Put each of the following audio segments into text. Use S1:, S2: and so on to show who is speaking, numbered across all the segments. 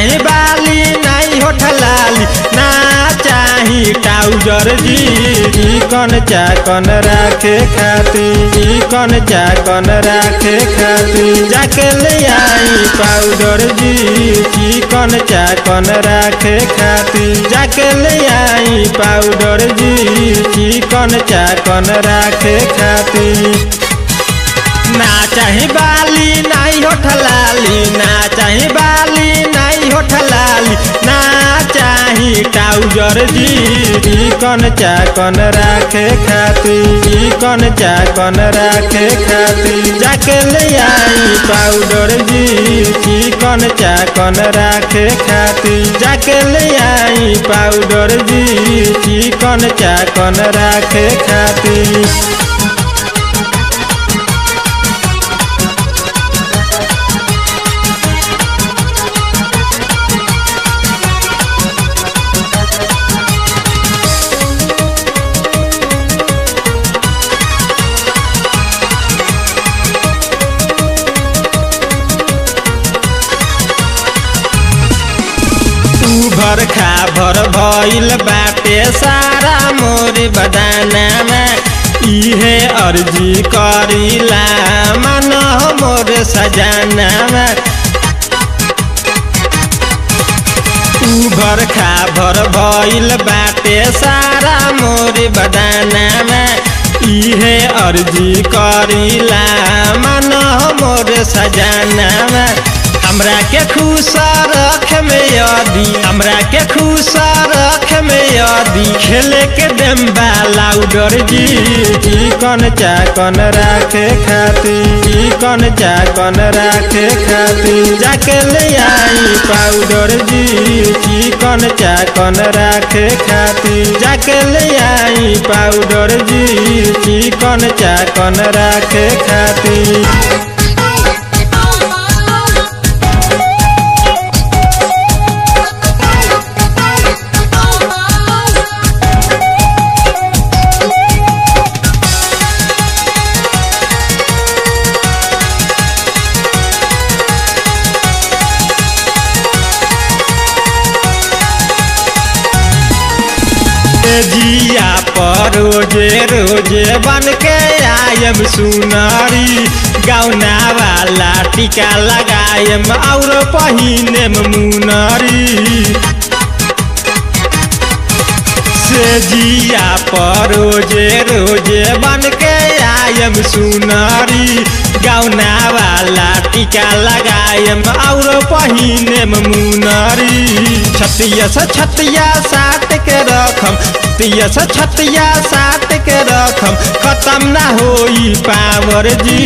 S1: चाही बाली नहीं होठ लाली ना चाही ट्राउजर जी चिकन चाकन राखे खाती चिकन चाकन राखे खाती जाके ले आई पाउडर जी चिकन चाकन राखे खाती जाके ले आई पाउडर जी चिकन चाकन राखे खाती ना चाही बाली नहीं होठ लाली ना चाही बाली नहीं होठ लाली ना चाही ट्राउजर जी चिकन चाकन राखे खाती चिकन चाकन राखे खाती जाके ले आई पाउडर जी चिकन चाकन राखे खाती जाके ले आई पाउडर जी चिकन चाकन राखे खाती भर खा भर भइल बाटे सारा मोर बदाना इहे अर्जी करिला मन मोर सजाना भर खा भर भइल बाटे सारा मोर बदाना इहे अर्जी करिला मन मोर सजाना हमरा के खुश रख में यदि हमरा के खुश रख में यदि खेले के देम्बा लाउडर जी चिकन चाकन राखे खाती चिकन चाकन राखे खाती जाके ले आई पाउडर जी चिकन चाकन राखे खाती जाके ले आई पाउडर जी चिकन चाकन राखे खाती जिया पर रोजे रोजे बन के आयम सुनारी गौना वाला टीका लगायम और पहिने मुनारी से जिया पर रोजे रोजे बन के आयम सुनारी गौना वाला टीका लगायम और पहिने मुनारी छतिया से छतिया साट के रखम छतिया से छतिया साट के रखम खत्म ना होई पावर जी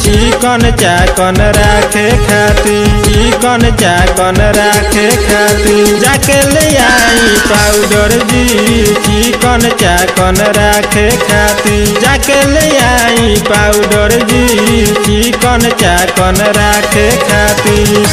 S1: चिकन चाकन राखे खाती चिकन चाकन राखे खाती जाके ले आई पाउडर जी चिकन चाकन राखे खाती जाके ले आई पाउडर जी चिकन चाकन राखे खाती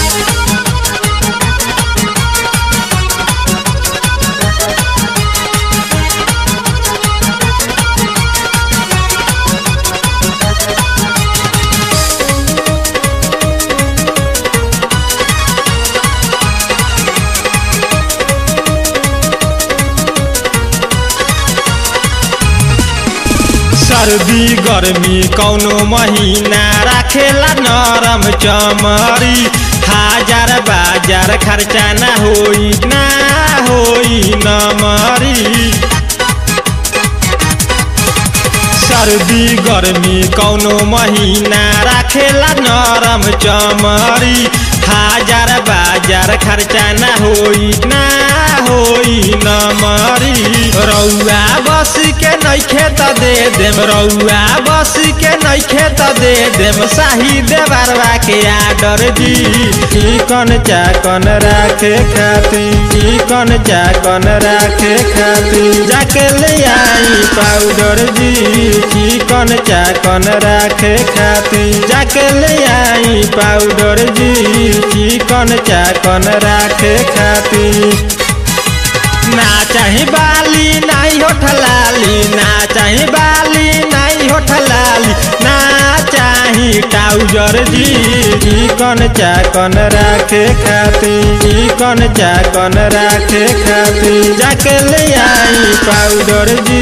S1: सर्दी गर्मी कौनो महीना राखेला नरम चमरी हजार बाजार खर्चा ना होई न मरी सर्दी गर्मी कौनो महीना राखेला नरम चमरी हजार बाजार खर्चा ना होई न मरी रउआ बस के नइखे त दे देम रउआ बस के नइखे त दे देम शाही देवरवा के आर्डर जी चिकन चाकन राखे खाती चिकन चाकन राखे खाती जाके ले आई पाउडर जी चिकन चाकन राखे खाती जाके ले आई पाउडर जी चिकन चाकन राखे खाती ना चाही बाली नहीं होठ लाली ना चाही बाली नहीं होठ लाली ना चाही आई ट्राउजर जी चिकन चाकन राखे खातिर चिकन चाकन राखे खातिर जाके ले आई पाउडर जी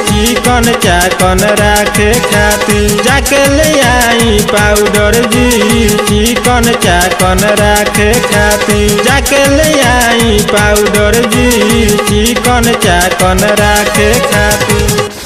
S1: चिकन चाकन राखे खातिर जाके ले आई पाउडर जी चिकन चाकन राखे खातिर जाके ले आई पाउडर जी चिकन चाकन राखे खातिर।